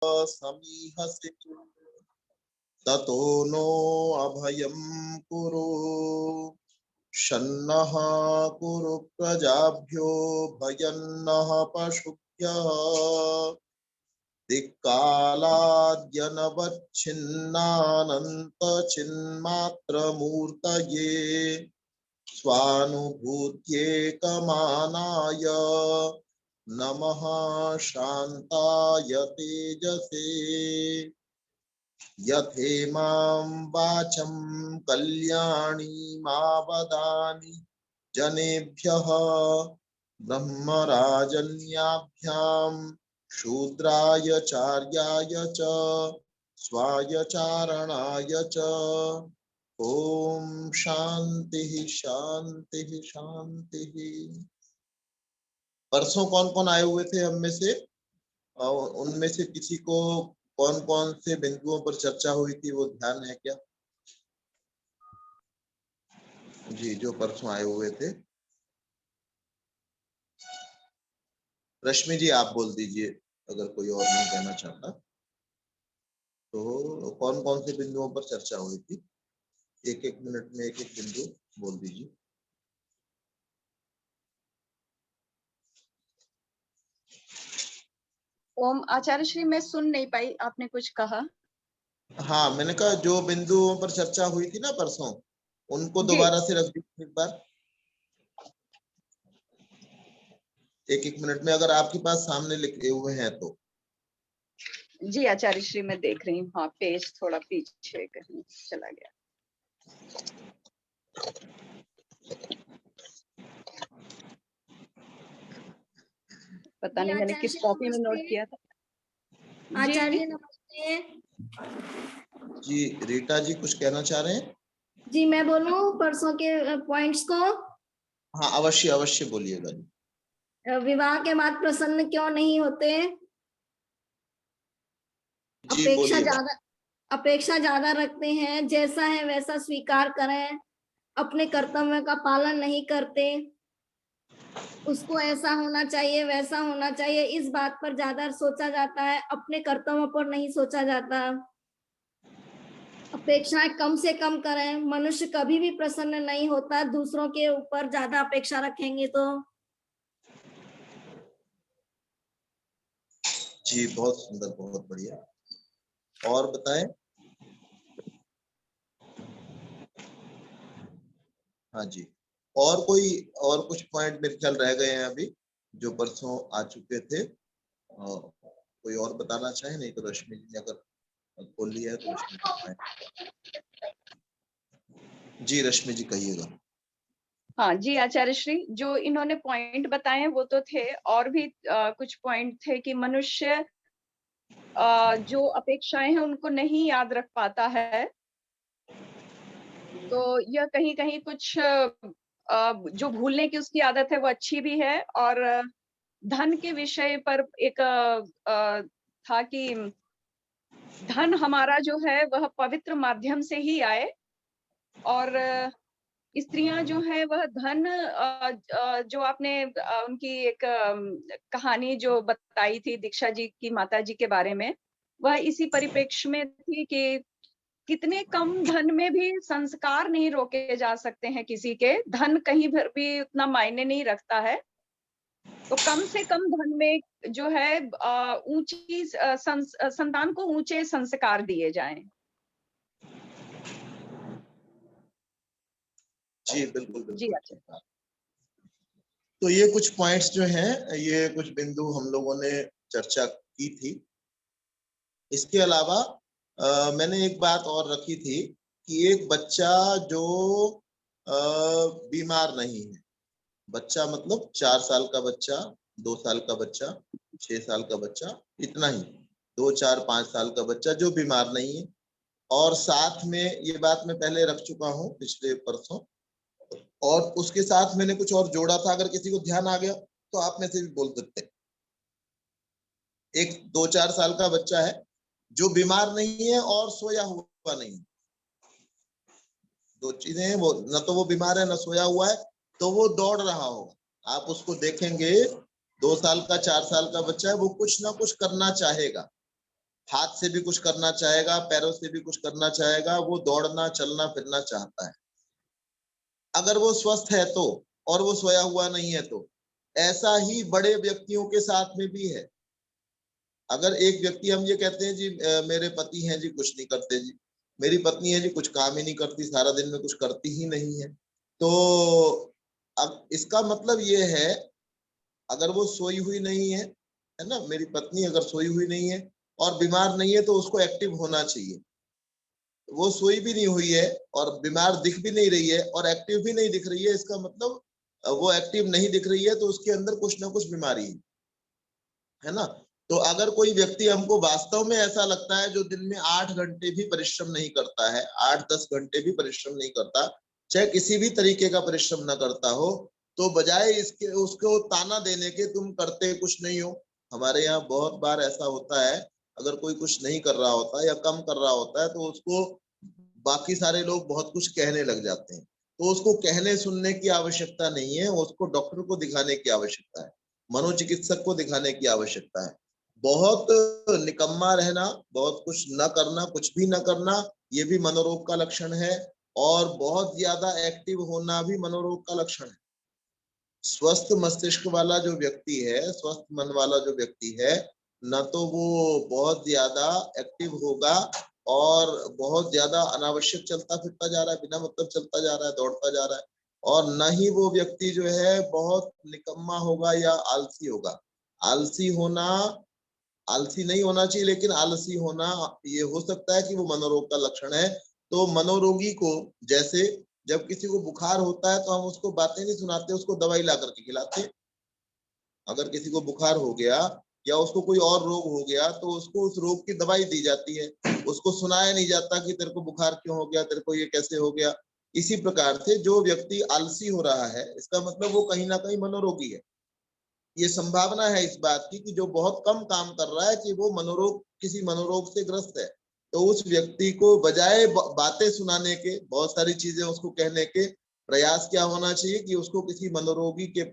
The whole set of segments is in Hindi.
समीहसि ततो नो अभयं कुरु शन्नः कुरु प्रजाभ्यो भयन्नः पशुभ्यः दिक्कालाद्यनवच्छिन्नानन्तचिन्मात्रमूर्तये स्वानुभूत्येकमानाय नमः शान्ताय तेजसे यथेमां वाचं कल्याणीमावदानि जनेभ्यः ब्रह्मराजन्याभ्यां शूद्राय चार्याय च स्वायचारणाय च ओम शांति शांति शांति। परसों कौन कौन आए हुए थे हम में से, और उनमें से किसी को कौन कौन से बिंदुओं पर चर्चा हुई थी वो ध्यान है क्या? जी, जो परसों आए हुए थे, रश्मि जी आप बोल दीजिए अगर कोई और नहीं कहना चाहता तो। कौन कौन से बिंदुओं पर चर्चा हुई थी? एक एक मिनट में एक एक बिंदु बोल दीजिए। ओम आचार्य श्री, मैं सुन नहीं पाई, आपने कुछ कहा? हाँ, मैंने कहा जो बिंदुओं पर चर्चा हुई थी ना परसों, उनको दोबारा से रख दीजिए एक बार, एक एक मिनट में, अगर आपके पास सामने लिखे हुए हैं तो। जी आचार्य श्री, मैं देख रही हूँ। हाँ, पेज थोड़ा पीछे कहीं चला गया। पता नहीं मैंने किस कॉपी में नोट किया था। आचार्य नमस्ते। जी रीटा जी कुछ कहना चाह रहे हैं? जी मैं बोलूं परसों के पॉइंट्स को? हाँ अवश्य अवश्य बोलिएगा जी। विवाह के बाद प्रसन्न क्यों नहीं होते? अपेक्षा ज्यादा रखते हैं, जैसा है वैसा स्वीकार करें, अपने कर्तव्य का पालन नहीं करते, उसको ऐसा होना चाहिए वैसा होना चाहिए, इस बात पर ज्यादा सोचा जाता है, अपने कर्तव्य पर नहीं सोचा जाता। अपेक्षाएं कम से कम करें, मनुष्य कभी भी प्रसन्न नहीं होता दूसरों के ऊपर ज्यादा अपेक्षा रखेंगे तो। जी बहुत सुंदर, बहुत बढ़िया। और बताएं। हाँ जी, और कुछ पॉइंट मेरे ख्याल रह गए हैं अभी जो परसों आ चुके थे, कोई और बताना चाहे? नहीं तो रश्मि जी ने अगर खोल लिया है तो रश्मि बताएं। जी रश्मि जी कहिएगा। हाँ जी आचार्य श्री, जो इन्होंने पॉइंट बताए वो तो थे, और भी कुछ पॉइंट थे कि मनुष्य जो अपेक्षाएं हैं उनको नहीं याद रख पाता है, तो यह कहीं कहीं कुछ जो भूलने की उसकी आदत है वो अच्छी भी है। और धन के विषय पर एक था कि धन हमारा जो है वह पवित्र माध्यम से ही आए, और स्त्रियां जो है वह धन जो आपने उनकी एक कहानी जो बताई थी दीक्षा जी की माता जी के बारे में, वह इसी परिप्रेक्ष्य में थी कि कितने कम धन में भी संस्कार नहीं रोके जा सकते हैं किसी के, धन कहीं पर भी उतना मायने नहीं रखता है, तो कम से कम धन में जो है ऊंची संतान को ऊंचे संस्कार दिए जाएं। जी बिल्कुल जी बिल्कुल। अच्छा। तो ये कुछ पॉइंट्स जो हैं, ये कुछ बिंदु हम लोगों ने चर्चा की थी। इसके अलावा मैंने एक बात और रखी थी कि एक बच्चा जो बीमार नहीं है, बच्चा मतलब 4 साल का बच्चा, 2 साल का बच्चा, 6 साल का बच्चा, इतना ही, 2, 4, 5 साल का बच्चा जो बीमार नहीं है, और साथ में ये बात मैं पहले रख चुका हूँ पिछले परसों, और उसके साथ मैंने कुछ और जोड़ा था, अगर किसी को ध्यान आ गया तो आप में से भी बोल सकते हैं। एक 2-4 साल का बच्चा है जो बीमार नहीं है और सोया हुआ नहीं, दो चीजें हैं, वो न तो वो बीमार है न सोया हुआ है, तो वो दौड़ रहा होगा। आप उसको देखेंगे, 2 साल का 4 साल का बच्चा है, वो कुछ ना कुछ करना चाहेगा, हाथ से भी कुछ करना चाहेगा, पैरों से भी कुछ करना चाहेगा, वो दौड़ना चलना फिरना चाहता है। अगर वो स्वस्थ है तो, और वो सोया हुआ नहीं है तो। ऐसा ही बड़े व्यक्तियों के साथ में भी है। अगर एक व्यक्ति, हम ये कहते हैं जी मेरे पति हैं जी कुछ नहीं करते जी, मेरी पत्नी है जी कुछ काम ही नहीं करती, सारा दिन में कुछ करती ही नहीं है, तो अब इसका मतलब ये है, अगर वो सोई हुई नहीं है ना, मेरी पत्नी अगर सोई हुई नहीं है और बीमार नहीं है तो उसको एक्टिव होना चाहिए। वो सोई भी नहीं हुई है और बीमार दिख भी नहीं रही है और एक्टिव भी नहीं दिख रही है, इसका मतलब वो एक्टिव नहीं दिख रही है तो उसके अंदर कुछ ना कुछ बीमारी है ना। तो अगर कोई व्यक्ति हमको वास्तव में ऐसा लगता है जो दिन में 8 घंटे भी परिश्रम नहीं करता है, 8-10 घंटे भी परिश्रम नहीं करता, चाहे किसी भी तरीके का परिश्रम न करता हो, तो बजाय इसके उसको ताना देने के तुम करते कुछ नहीं हो। हमारे यहाँ बहुत बार ऐसा होता है, अगर कोई कुछ नहीं कर रहा होता या कम कर रहा होता है तो उसको बाकी सारे लोग बहुत कुछ कहने लग जाते हैं। तो उसको कहने सुनने की आवश्यकता नहीं है, उसको डॉक्टर को दिखाने की आवश्यकता है, मनोचिकित्सक को दिखाने की आवश्यकता है। बहुत निकम्मा रहना, बहुत कुछ न करना, कुछ भी न करना, ये भी मनोरोग का लक्षण है, और बहुत ज्यादा एक्टिव होना भी मनोरोग का लक्षण है। स्वस्थ मस्तिष्क वाला जो व्यक्ति है, स्वस्थ मन वाला जो व्यक्ति है, न तो वो बहुत ज्यादा एक्टिव होगा और बहुत ज्यादा अनावश्यक चलता फिरता जा रहा है, बिना मतलब चलता जा रहा है, दौड़ता जा रहा है, और न ही वो व्यक्ति जो है बहुत निकम्मा होगा या आलसी होगा। आलसी होना, आलसी नहीं होना चाहिए, लेकिन आलसी होना ये हो सकता है कि वो मनोरोग का लक्षण है। तो मनोरोगी को, जैसे जब किसी को बुखार होता है तो हम उसको बातें नहीं सुनाते, उसको दवाई ला करके खिलाते। अगर किसी को बुखार हो गया या उसको कोई और रोग हो गया तो उसको उस रोग की दवाई दी जाती है, उसको सुनाया नहीं जाता कि तेरे को बुखार क्यों हो गया, तेरे को ये कैसे हो गया। इसी प्रकार से जो व्यक्ति आलसी हो रहा है, इसका मतलब वो कहीं ना कहीं मनोरोगी है। ये संभावना है इस बात की कि जो बहुत कम काम कर रहा है कि वो मनोरोग, किसी मनोरोग से ग्रस्त है। तो उस व्यक्ति को बजाय बातें सुनाने के, बहुत सारी चीजें उसको कहने के, प्रयास क्या होना चाहिए कि उसको किसी मनोरोगी के,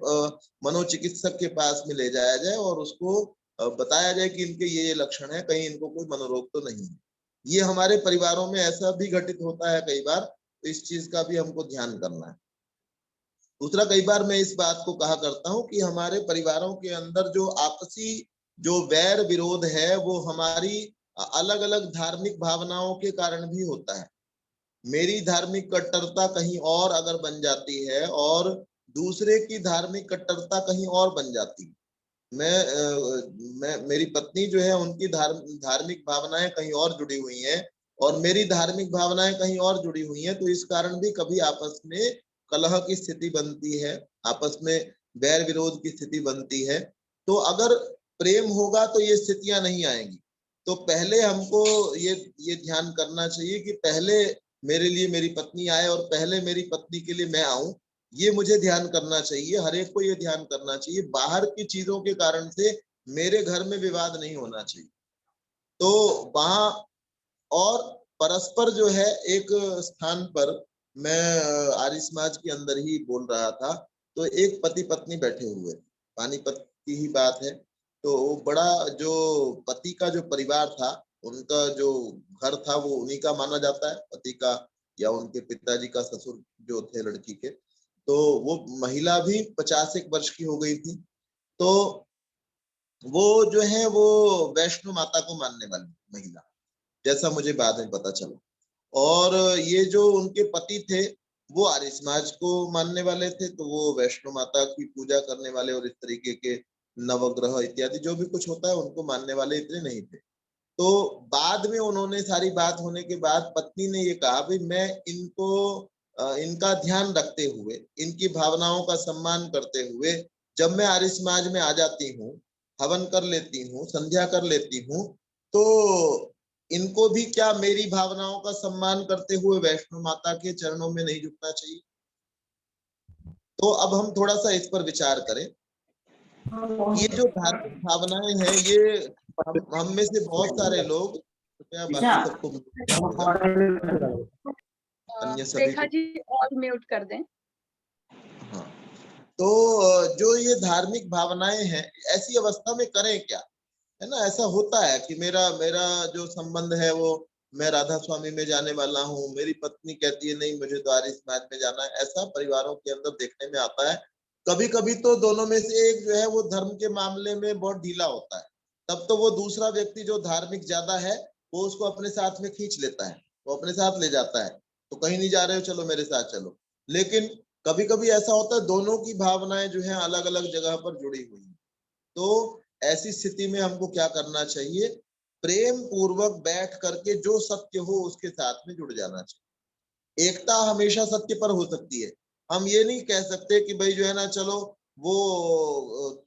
मनोचिकित्सक के पास में ले जाया जाए और उसको बताया जाए कि इनके ये लक्षण है, कहीं इनको कोई मनोरोग तो नहीं है। ये हमारे परिवारों में ऐसा भी घटित होता है कई बार, तो इस चीज का भी हमको ध्यान करना है। दूसरा, कई बार मैं इस बात को कहा करता हूँ कि हमारे परिवारों के अंदर जो आपसी जो वैर विरोध है वो हमारी अलग अलग धार्मिक भावनाओं के कारण भी होता है। मेरी धार्मिक कट्टरता कहीं और अगर बन जाती है और दूसरे की धार्मिक कट्टरता कहीं और बन जाती है, मैं मेरी पत्नी जो है उनकी धार्मिक भावनाएं कहीं और जुड़ी हुई हैं और मेरी धार्मिक भावनाएं कहीं और जुड़ी हुई हैं, तो इस कारण भी कभी आपस में कलह की स्थिति बनती है, आपस में वैर विरोध की स्थिति बनती है। तो अगर प्रेम होगा तो ये स्थितियां नहीं आएंगी। तो पहले हमको ये ध्यान करना चाहिए कि पहले मेरे लिए मेरी पत्नी आए और पहले मेरी पत्नी के लिए मैं आऊं। ये मुझे ध्यान करना चाहिए, हर एक को ये ध्यान करना चाहिए। बाहर की चीजों के कारण से मेरे घर में विवाद नहीं होना चाहिए। तो वहां और परस्पर जो है एक स्थान पर, मैं आर्य समाज के अंदर ही बोल रहा था, तो एक पति पत्नी बैठे हुए, पानीपत की ही बात है। तो बड़ा जो पति का जो परिवार था, उनका जो घर था वो उन्हीं का माना जाता है, पति का या उनके पिताजी का, ससुर जो थे लड़की के। तो वो महिला भी 50 वर्ष की हो गई थी। तो वो जो है वो वैष्णो माता को मानने वाली महिला, जैसा मुझे बाद में पता चला। और ये जो उनके पति थे वो आर्य समाज को मानने वाले थे, तो वो वैष्णो माता की पूजा करने वाले और इस तरीके के नवग्रह इत्यादि जो भी कुछ होता है उनको मानने वाले इतने नहीं थे। तो बाद में उन्होंने, सारी बात होने के बाद पत्नी ने ये कहा भाई मैं इनको, इनका ध्यान रखते हुए, इनकी भावनाओं का सम्मान करते हुए जब मैं आर्य समाज में आ जाती हूँ, हवन कर लेती हूँ, संध्या कर लेती हूँ, तो इनको भी क्या मेरी भावनाओं का सम्मान करते हुए वैष्णो माता के चरणों में नहीं झुकना चाहिए? तो अब हम थोड़ा सा इस पर विचार करें। ये जो धार्मिक भावनाएं हैं, ये हम में से बहुत सारे लोग, कृपया बाकी सबको अन्य सभी रेखा जी और म्यूट कर दें। हाँ, तो जो ये धार्मिक भावनाएं हैं, ऐसी अवस्था में करें क्या, है ना। ऐसा होता है कि मेरा मेरा जो संबंध है वो, मैं राधा स्वामी में जाने वाला हूँ, मेरी पत्नी कहती है नहीं मुझे तो आर्य समाज में जाना है। ऐसा परिवारों के अंदर देखने में आता है। कभी कभी तो दोनों में से एक जो है वो धर्म के मामले में बहुत ढीला होता है, तब तो वो दूसरा व्यक्ति जो धार्मिक ज्यादा है वो उसको अपने साथ में खींच लेता है, वो अपने साथ ले जाता है, तो कहीं नहीं जा रहे हो चलो मेरे साथ चलो। लेकिन कभी कभी ऐसा होता है दोनों की भावनाएं जो है अलग अलग जगह पर जुड़ी हुई है। तो ऐसी स्थिति में हमको क्या करना चाहिए, प्रेम पूर्वक बैठ करके जो सत्य हो उसके साथ में जुड़ जाना चाहिए। एकता हमेशा सत्य पर हो सकती है। हम ये नहीं कह सकते कि भाई जो है ना चलो वो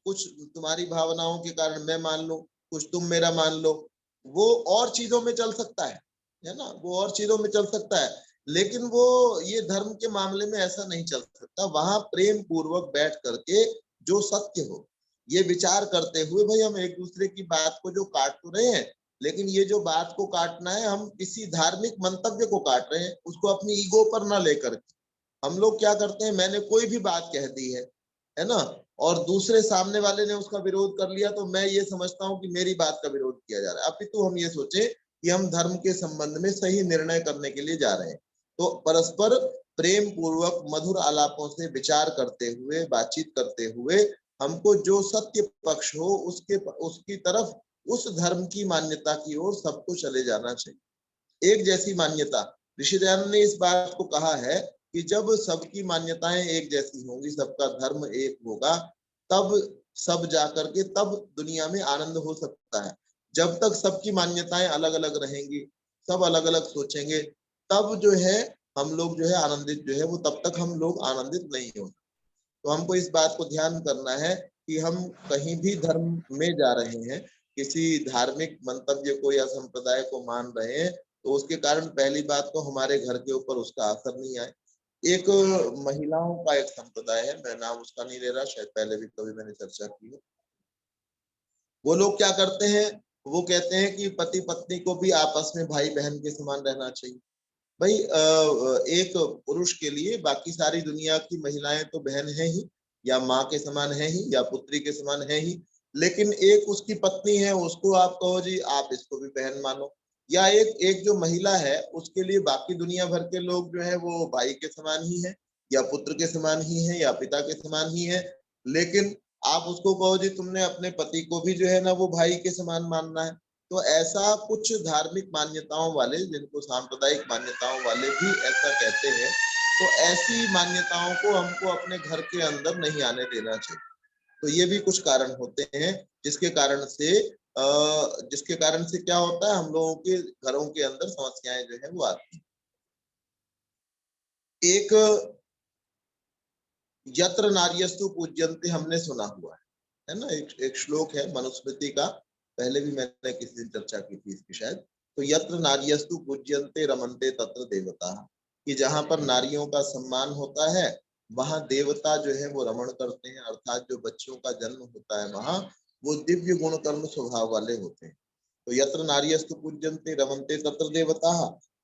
कुछ तुम्हारी भावनाओं के कारण मैं मान लूं, कुछ तुम मेरा मान लो। वो और चीजों में चल सकता है ना, वो और चीजों में चल सकता है, लेकिन वो ये धर्म के मामले में ऐसा नहीं चल सकता। वहां प्रेम पूर्वक बैठ करके जो सत्य हो ये विचार करते हुए, भाई हम एक दूसरे की बात को जो काट तो रहे हैं, लेकिन ये जो बात को काटना है हम किसी धार्मिक मंतव्य को काट रहे हैं, उसको अपनी ईगो पर ना लेकर के। हम लोग क्या करते हैं, मैंने कोई भी बात कह दी है ना, और दूसरे सामने वाले ने उसका विरोध कर लिया, तो मैं ये समझता हूँ कि मेरी बात का विरोध किया जा रहा है। अपितु हम ये सोचे कि हम धर्म के संबंध में सही निर्णय करने के लिए जा रहे हैं। तो परस्पर प्रेम पूर्वक मधुर आलापों से विचार करते हुए, बातचीत करते हुए, हमको जो सत्य पक्ष हो उसकी तरफ, उस धर्म की मान्यता की ओर सबको चले जाना चाहिए। एक जैसी मान्यता, ऋषि दयानंद ने इस बात को कहा है कि जब सबकी मान्यताएं एक जैसी होंगी, सबका धर्म एक होगा, तब सब जाकर के तब दुनिया में आनंद हो सकता है। जब तक सबकी मान्यताएं अलग अलग रहेंगी, सब अलग अलग सोचेंगे, तब जो है हम लोग जो है आनंदित जो है वो, तब तक हम लोग आनंदित नहीं हो। तो हमको इस बात को ध्यान करना है कि हम कहीं भी धर्म में जा रहे हैं, किसी धार्मिक मंतव्य को या संप्रदाय को मान रहे हैं, तो उसके कारण पहली बात तो हमारे घर के ऊपर उसका असर नहीं आए। एक महिलाओं का एक संप्रदाय है, मैं नाम उसका नहीं ले रहा, शायद पहले भी कभी मैंने चर्चा की है। वो लोग क्या करते हैं, वो कहते हैं कि पति पत्नी को भी आपस में भाई बहन के समान रहना चाहिए। भाई एक पुरुष के लिए बाकी सारी दुनिया की महिलाएं तो बहन है ही, या माँ के समान है ही, या पुत्री के समान है ही, लेकिन एक उसकी पत्नी है, उसको आप कहो जी आप इसको भी बहन मानो। या एक एक जो महिला है उसके लिए बाकी दुनिया भर के लोग जो है वो भाई के समान ही है, या पुत्र के समान ही है, या पिता के समान ही है। लेकिन आप उसको कहो जी तुमने अपने पति को भी जो है ना वो भाई के समान मानना है। तो ऐसा कुछ धार्मिक मान्यताओं वाले, जिनको सांप्रदायिक मान्यताओं वाले भी ऐसा कहते हैं, तो ऐसी मान्यताओं को हमको अपने घर के अंदर नहीं आने देना चाहिए। तो ये भी कुछ कारण होते हैं जिसके कारण से क्या होता है, हम लोगों के घरों के अंदर समस्याएं जो है वो आती हैं। एक यत्र नार्यस्तु पूज्यन्ते हमने सुना हुआ है ना, एक श्लोक है मनुस्मृति का, पहले भी मैंने किसी दिन चर्चा की थी इसकी शायद। तो यत्र नार्यस्तु पूज्यन्ते रमन्ते तत्र देवता, कि जहां पर नारियों का सम्मान होता है वहां देवता जो है वो रमण करते हैं, अर्थात जो बच्चों का जन्म होता है वहां वो दिव्य गुण कर्म स्वभाव वाले होते हैं। तो यत्र नार्यस्तु पूज्यन्ते रमन्ते तत्र देवता।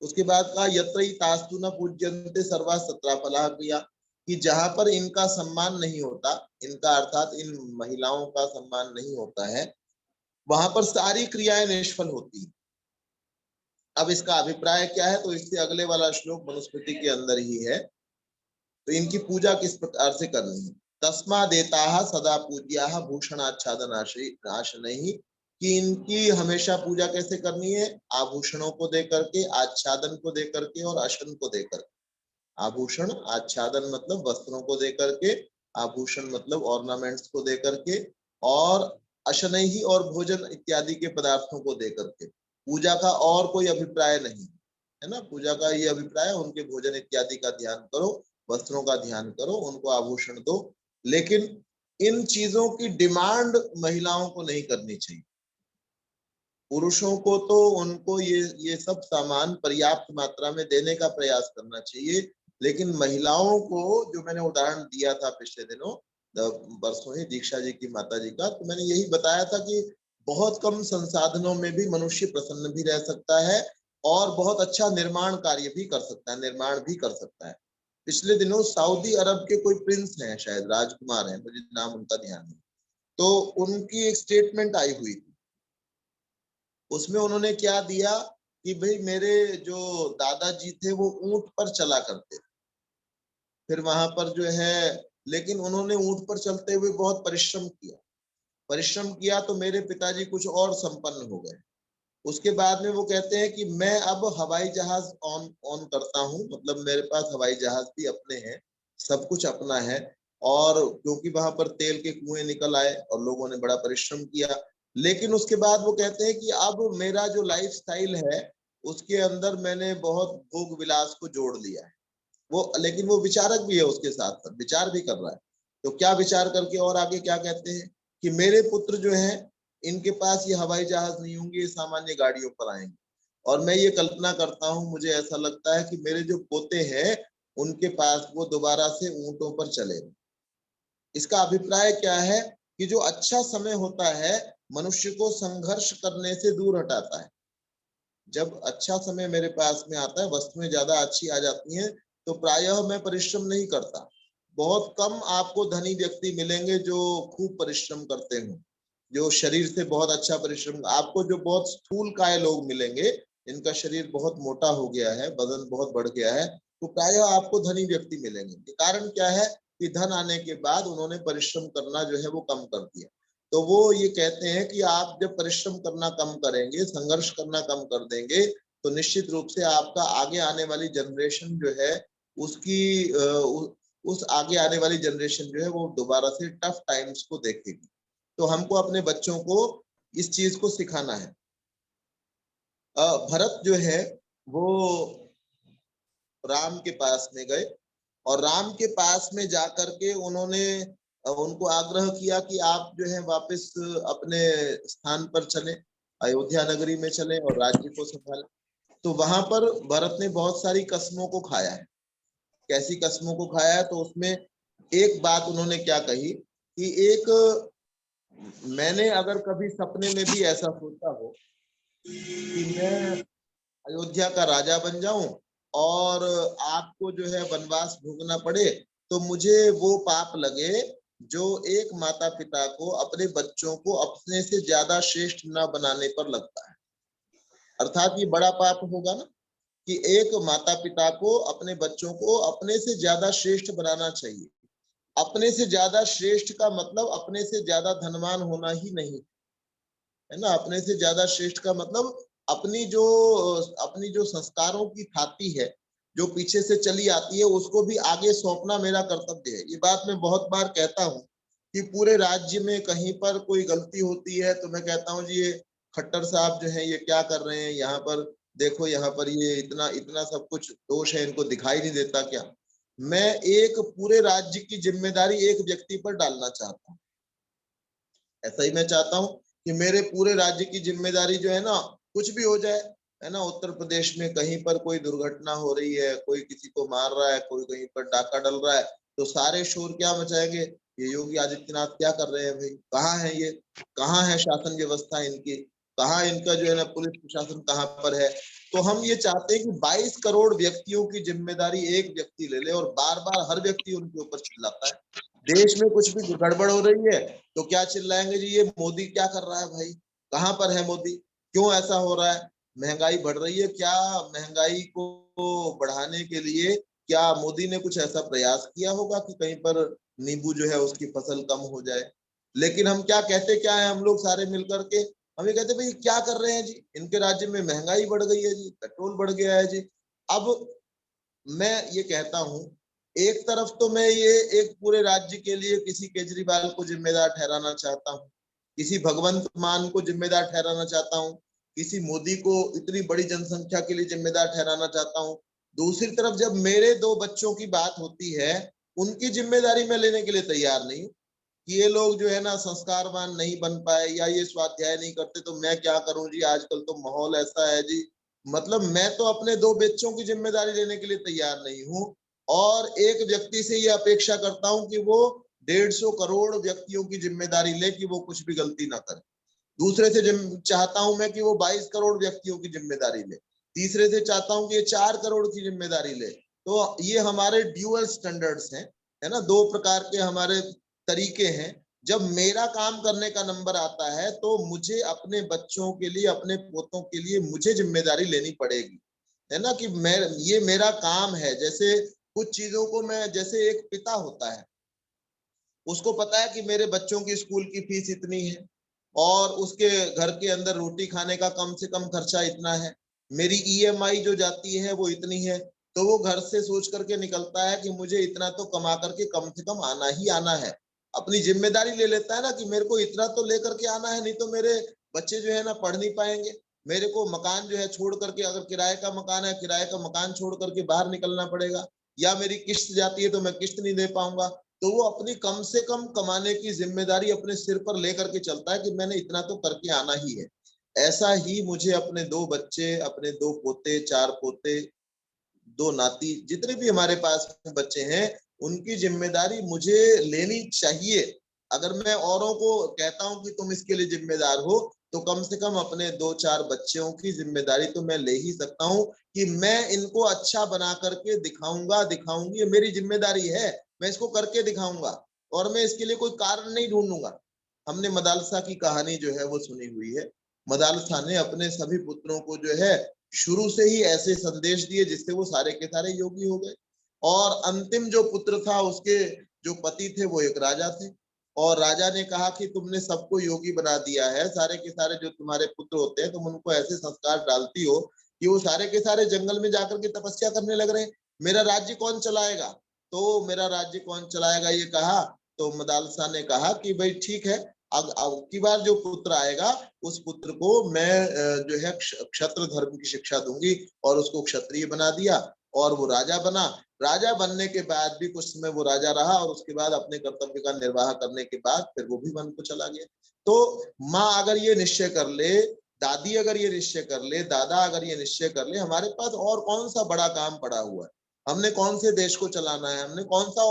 उसके बाद कहा यत्र ही तास्तु न पूज्यन्ते सर्वा सत्राफला क्रिया, कि जहां पर इनका सम्मान नहीं होता, इनका अर्थात इन महिलाओं का सम्मान नहीं होता है, वहां पर सारी क्रियाएं निष्फल होती। अब इसका अभिप्राय क्या है, तो इससे अगले वाला श्लोक मनुस्मृति के अंदर ही है। तो इनकी पूजा किस प्रकार से करनी है, तस्मा देता सदा पूज्या भूषणाच्छादन नाशनैः, कि इनकी हमेशा पूजा कैसे करनी है, आभूषणों को दे करके, आच्छादन को दे करके, और अशन को दे करके। आभूषण, आच्छादन मतलब वस्त्रों को दे करके, आभूषण मतलब ऑर्नामेंट्स को दे करके, और अशनैः और भोजन इत्यादि के पदार्थों को दे करके। पूजा का और कोई अभिप्राय नहीं है ना, पूजा का ये अभिप्राय है उनके भोजन इत्यादि का ध्यान करो, वस्त्रों का ध्यान करो, उनको आभूषण दो। लेकिन इन चीजों की डिमांड महिलाओं को नहीं करनी चाहिए। पुरुषों को तो उनको ये सब सामान पर्याप्त मात्रा में देने का प्रयास करना चाहिए, लेकिन महिलाओं को, जो मैंने उदाहरण दिया था पिछले दिनों परसों ही दीक्षा जी की माता जी का, तो मैंने यही बताया था कि बहुत कम संसाधनों में भी मनुष्य प्रसन्न भी रह सकता है और बहुत अच्छा निर्माण कार्य भी कर सकता है, निर्माण भी कर सकता है। पिछले दिनों सऊदी अरब के कोई प्रिंस हैं, शायद राजकुमार हैं, मुझे नाम उनका ध्यान नहीं, तो उनकी एक स्टेटमेंट आई हुई थी उसमें उन्होंने क्या दिया कि भाई मेरे जो दादाजी थे वो ऊंट पर चला करते, फिर वहां पर जो है, लेकिन उन्होंने ऊंट पर चलते हुए बहुत परिश्रम किया तो मेरे पिताजी कुछ और संपन्न हो गए। उसके बाद में वो कहते हैं कि मैं अब हवाई जहाज ऑन करता हूँ, मतलब मेरे पास हवाई जहाज भी अपने हैं, सब कुछ अपना है। और क्योंकि वहां पर तेल के कुएं निकल आए और लोगों ने बड़ा परिश्रम किया, लेकिन उसके बाद वो कहते हैं कि अब मेरा जो लाइफ स्टाइल है उसके अंदर मैंने बहुत भोग विलास को जोड़ लिया है। वो लेकिन वो विचारक भी है, उसके साथ साथ विचार भी कर रहा है। तो क्या विचार करके और आगे क्या कहते हैं कि मेरे पुत्र जो हैं इनके पास ये हवाई जहाज नहीं होंगे, ये सामान्य गाड़ियों पर आएंगे। और मैं ये कल्पना करता हूँ, मुझे ऐसा लगता है कि मेरे जो पोते हैं उनके पास वो दोबारा से ऊंटों पर चले। इसका अभिप्राय क्या है कि जो अच्छा समय होता है मनुष्य को संघर्ष करने से दूर हटाता है। जब अच्छा समय मेरे पास में आता है, वस्तुएं ज्यादा अच्छी आ जाती हैं, तो प्रायः मैं परिश्रम नहीं करता। बहुत कम आपको धनी व्यक्ति मिलेंगे जो खूब परिश्रम करते हो, जो शरीर से बहुत अच्छा परिश्रम। आपको जो बहुत स्थूल काय लोग मिलेंगे, इनका शरीर बहुत मोटा हो गया है, वजन बहुत बढ़ गया है, तो प्रायः आपको धनी व्यक्ति मिलेंगे। कारण क्या है कि धन आने के बाद उन्होंने परिश्रम करना जो है वो कम कर दिया। तो वो ये कहते हैं कि आप जब परिश्रम करना कम करेंगे, संघर्ष करना कम कर देंगे, तो निश्चित रूप से आपका आगे आने वाली जनरेशन जो है उसकी उस आगे आने वाली जनरेशन जो है वो दोबारा से टफ टाइम्स को देखेगी। तो हमको अपने बच्चों को इस चीज को सिखाना है। भरत जो है वो राम के पास में गए और राम के पास में जाकर के उन्होंने उनको आग्रह किया कि आप जो है वापस अपने स्थान पर चले, अयोध्या नगरी में चले और राज्य को संभालें। तो वहां पर भरत ने बहुत सारी कसमों को खाया है। कैसी कसमों को खाया है, तो उसमें एक बात उन्होंने क्या कही कि मैंने अगर कभी सपने में भी ऐसा सोचा हो कि मैं अयोध्या का राजा बन जाऊं और आपको जो है वनवास भोगना पड़े, तो मुझे वो पाप लगे जो एक माता पिता को अपने बच्चों को अपने से ज्यादा श्रेष्ठ न बनाने पर लगता है। अर्थात ये बड़ा पाप होगा ना कि एक माता पिता को अपने बच्चों को अपने से ज्यादा श्रेष्ठ बनाना चाहिए। अपने से ज्यादा श्रेष्ठ का मतलब अपने से ज्यादा धनवान होना ही नहीं है ना। अपने से ज्यादा श्रेष्ठ का मतलब अपनी जो संस्कारों की थाती है, जो पीछे से चली आती है, उसको भी आगे सौंपना मेरा कर्तव्य है। ये बात मैं बहुत बार कहता हूँ कि पूरे राज्य में कहीं पर कोई गलती होती है तो मैं कहता हूँ जी ये खट्टर साहब जो है ये क्या कर रहे हैं यहाँ पर, देखो यहाँ पर ये इतना इतना सब कुछ दोष है, इनको दिखाई नहीं देता क्या। मैं एक पूरे राज्य की जिम्मेदारी एक व्यक्ति पर डालना चाहता हूँ। ऐसा ही मैं चाहता हूँ कि मेरे पूरे राज्य की जिम्मेदारी जो है ना, कुछ भी हो जाए है ना, उत्तर प्रदेश में कहीं पर कोई दुर्घटना हो रही है, कोई किसी को मार रहा है, कोई कहीं पर डाका डल रहा है, तो सारे शोर क्या मचाएंगे, ये योगी आदित्यनाथ क्या कर रहे हैं भाई, कहाँ है ये, कहाँ है शासन व्यवस्था इनकी, कहाँ इनका जो है ना पुलिस प्रशासन कहाँ पर है। तो हम ये चाहते हैं कि 22 करोड़ व्यक्तियों की जिम्मेदारी एक व्यक्ति ले ले और बार बार हर व्यक्ति उनके ऊपर चिल्लाता है। देश में कुछ भी गड़बड़ हो रही है तो क्या चिल्लाएंगे जी ये मोदी क्या कर रहा है भाई, कहाँ पर है मोदी, क्यों ऐसा हो रहा है, महंगाई बढ़ रही है, क्या महंगाई को बढ़ाने के लिए क्या मोदी ने कुछ ऐसा प्रयास किया होगा कि कहीं पर नींबू जो है उसकी फसल कम हो जाए। लेकिन हम क्या कहते क्या है, हम लोग सारे मिलकर के हम ये कहते भाई क्या कर रहे हैं जी, इनके राज्य में महंगाई बढ़ गई है जी, पेट्रोल बढ़ गया है जी। अब मैं ये कहता हूं, एक तरफ तो मैं ये एक पूरे राज्य के लिए किसी केजरीवाल को जिम्मेदार ठहराना चाहता हूँ, किसी भगवंत मान को जिम्मेदार ठहराना चाहता हूँ, किसी मोदी को इतनी बड़ी जनसंख्या के लिए जिम्मेदार ठहराना चाहता हूँ। दूसरी तरफ जब मेरे दो बच्चों की बात होती है, उनकी जिम्मेदारी मैं लेने के लिए तैयार नहीं कि ये लोग जो है ना संस्कारवान नहीं बन पाए या ये स्वाध्याय नहीं करते, तो मैं क्या करूं जी, आजकल तो माहौल ऐसा है जी। मतलब मैं तो अपने दो बच्चों की जिम्मेदारी लेने के लिए तैयार नहीं हूं और एक व्यक्ति से ये अपेक्षा करता हूं कि वो 150 करोड़ व्यक्तियों की जिम्मेदारी ले कि वो कुछ भी गलती ना करे। दूसरे से चाहता हूं मैं कि वो 22 करोड़ व्यक्तियों की जिम्मेदारी ले, तीसरे से चाहता हूं कि ये 4 करोड़ की जिम्मेदारी ले। तो ये हमारे ड्यूअल स्टैंडर्ड्स हैं, है ना, दो प्रकार के हमारे तरीके हैं। जब मेरा काम करने का नंबर आता है तो मुझे अपने बच्चों के लिए, अपने पोतों के लिए मुझे जिम्मेदारी लेनी पड़ेगी, है ना, कि ये मेरा काम है। जैसे कुछ चीजों को मैं, जैसे एक पिता होता है, उसको पता है कि मेरे बच्चों की स्कूल की फीस इतनी है और उसके घर के अंदर रोटी खाने का कम से कम खर्चा इतना है, मेरी ईएमआई जो जाती है वो इतनी है, तो वो घर से सोच करके निकलता है कि मुझे इतना तो कमा करके कम से कम आना ही आना है। अपनी जिम्मेदारी ले लेता है ना कि मेरे को इतना तो लेकर के आना है, नहीं तो मेरे बच्चे जो है ना पढ़ नहीं पाएंगे। मेरे को मकान जो है छोड़ करके, अगर किराए का मकान है, किराए का मकान छोड़ करके बाहर निकलना पड़ेगा, या मेरी किस्त जाती है तो मैं किस्त नहीं दे पाऊंगा। तो वो अपनी कम से कम कमाने की जिम्मेदारी अपने सिर पर लेकर के चलता है कि मैंने इतना तो करके आना ही है। ऐसा ही मुझे अपने 2 बच्चे, अपने 2 पोते, 4 पोते, 2 नाती, जितने भी हमारे पास बच्चे हैं, उनकी जिम्मेदारी मुझे लेनी चाहिए। अगर मैं औरों को कहता हूं कि तुम इसके लिए जिम्मेदार हो, तो कम से कम अपने 2-4 बच्चों की जिम्मेदारी तो मैं ले ही सकता हूँ कि मैं इनको अच्छा बना करके दिखाऊंगा, दिखाऊंगी, ये मेरी जिम्मेदारी है, मैं इसको करके दिखाऊंगा और मैं इसके लिए कोई कारण नहीं ढूंढूंगा। हमने मदालसा की कहानी जो है वो सुनी हुई है। मदालसा ने अपने सभी पुत्रों को जो है शुरू से ही ऐसे संदेश दिए जिससे वो सारे के सारे योगी हो गए, और अंतिम जो पुत्र था उसके जो पति थे वो एक राजा थे, और राजा ने कहा कि तुमने सबको योगी बना दिया है, सारे के सारे जो तुम्हारे पुत्र होते हैं तुम उनको ऐसे संस्कार डालती हो कि वो सारे के सारे जंगल में जाकर के तपस्या करने लग रहे हैं, मेरा राज्य कौन चलाएगा? तो मेरा राज्य कौन चलाएगा ये कहा, तो मदालसा ने कहा कि भाई ठीक है, अब की बार जो पुत्र आएगा उस पुत्र को मैं जो है क्षत्र धर्म की शिक्षा दूंगी, और उसको क्षत्रिय बना दिया और वो राजा बना। राजा बनने के बाद भी कुछ समय वो राजा रहा और उसके बाद अपने कर्तव्य का निर्वाह करने के बाद फिर वो भी वन को चला गया। तो माँ अगर ये निश्चय कर ले, दादी अगर ये निश्चय कर ले, दादा अगर ये निश्चय कर ले, हमारे पास और कौन सा बड़ा काम पड़ा हुआ है? हमने कौन से देश को चलाना है? हमने कौन सा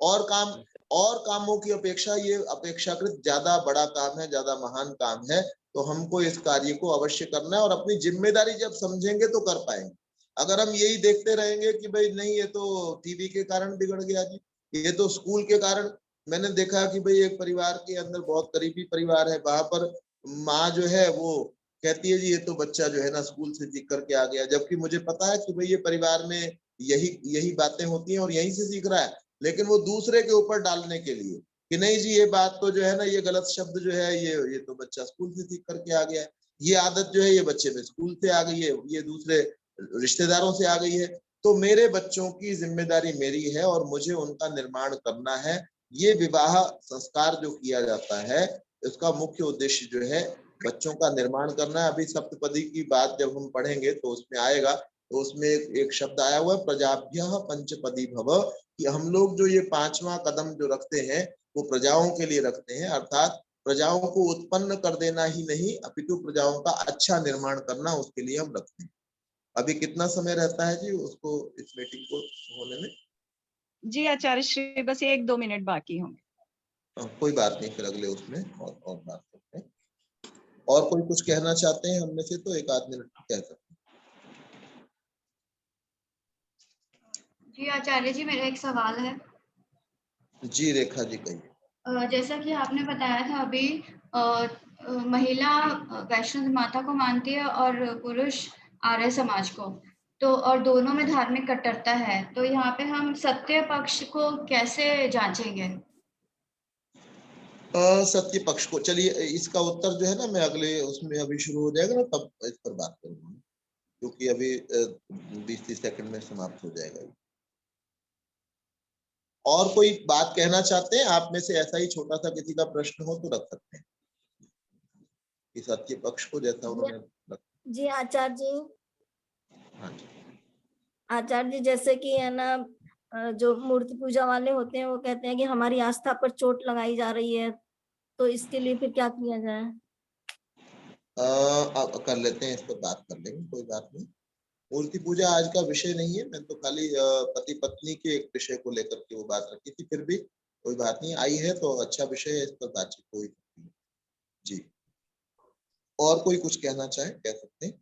और काम, और कामों की अपेक्षा ये अपेक्षाकृत ज्यादा बड़ा काम है, ज्यादा महान काम है। तो हमको इस कार्य को अवश्य करना है और अपनी जिम्मेदारी जब समझेंगे तो कर पाएंगे। अगर हम यही देखते रहेंगे कि भाई नहीं ये तो टीवी के कारण बिगड़ गया जी, ये तो स्कूल के कारण, मैंने देखा कि भाई एक परिवार के अंदर बहुत करीबी परिवार है, वहां पर माँ जो है वो कहती है जी ये तो बच्चा जो है ना स्कूल से सीख करके आ गया, जबकि मुझे पता है कि भाई ये परिवार में यही यही बातें होती हैं और यहीं से सीख रहा है, लेकिन वो दूसरे के ऊपर डालने के लिए कि नहीं जी ये बात तो जो है ना, ये गलत शब्द जो है ये तो बच्चा स्कूल से सीख करके आ गया है, ये आदत जो है ये बच्चे में स्कूल से आ गई है, ये दूसरे रिश्तेदारों से आ गई है। तो मेरे बच्चों की जिम्मेदारी मेरी है और मुझे उनका निर्माण करना है। ये विवाह संस्कार जो किया जाता है उसका मुख्य उद्देश्य जो है बच्चों का निर्माण करना है। अभी सप्तपदी की बात जब हम पढ़ेंगे तो उसमें आएगा, तो उसमें एक शब्द आया हुआ है प्रजाभ्यः पंचपदी भव, कि हम लोग जो ये 5वां कदम जो रखते हैं वो प्रजाओं के लिए रखते हैं, अर्थात प्रजाओं को उत्पन्न कर देना ही नहीं अपितु प्रजाओं का अच्छा निर्माण करना, उसके लिए हम रखते हैं। अभी कितना समय रहता है जी उसको, इस मीटिंग को होने में? जी आचार्य श्री, बस 1-2 मिनट बाकी होंगे। कोई बात नहीं, फिर अगले उसमें और बात करते हैं। और कोई कुछ कहना चाहते हैं हमने से तो 1 आध मिनट कह सकते हैं। जी आचार्य जी, मेरा एक सवाल है। जी रेखा जी कहिए। जैसा कि आपने बताया था अभी, महिला वैष्णो माता को मानती है और पुरुष आर्य समाज को, तो और दोनों में धार्मिक कट्टरता है, तो यहाँ पे हम सत्य पक्ष को कैसे जांचेंगे? सत्य पक्ष को, चलिए इसका उत्तर जो है ना मैं अगले उसमें अभी शुरू हो जाएगा ना तब इस पर बात करूंगा, क्योंकि अभी 20-30 सेकंड में समाप्त हो जाएगा। और कोई बात कहना चाहते हैं आप में से? ऐसा ही छोटा सा किसी का प्रश्न हो तो रख सकते हैं कि सत्य पक्ष को जैसा उन्होंने जी आचार्य जी। हाँ जी आचार्य जी, जैसे कि है ना जो मूर्ति पूजा वाले होते हैं वो कहते हैं कि हमारी आस्था पर चोट लगाई जा रही है, तो इसके लिए फिर क्या किया जाए? अब कर लेते हैं, इस पर बात कर लेंगे, कोई बात नहीं। मूर्ति पूजा आज का विषय नहीं है, मैं तो खाली पति पत्नी के एक विषय को लेकर के वो बात रखी थी, फिर भी कोई बात नहीं, आई है तो अच्छा विषय है, इस पर बातचीत हो सकती है जी। और कोई कुछ कहना चाहे कह सकते हैं।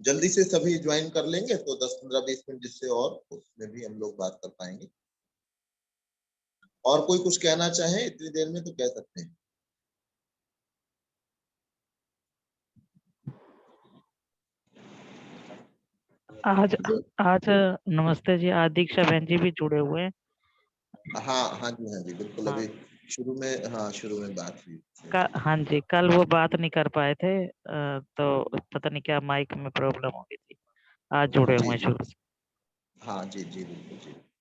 जल्दी से सभी ज्वाइन कर लेंगे तो 10-15-20 मिनट जिससे और उसमें भी हम लोग बात कर पाएंगे। और कोई कुछ कहना चाहे इतनी देर में तो कह सकते हैं। आज आज नमस्ते जी, आज दीक्षा बहन जी भी जुड़े हुए हैं। हाँ हाँ जी बिल्कुल। हाँ। अभी शुरू में बात हुई। हाँ जी, कल वो बात नहीं कर पाए थे, तो पता नहीं क्या माइक में प्रॉब्लम हो गई थी। आज जुड़े जी हुए हैं जी शुरू से। हाँ जी बिल्कुल जी।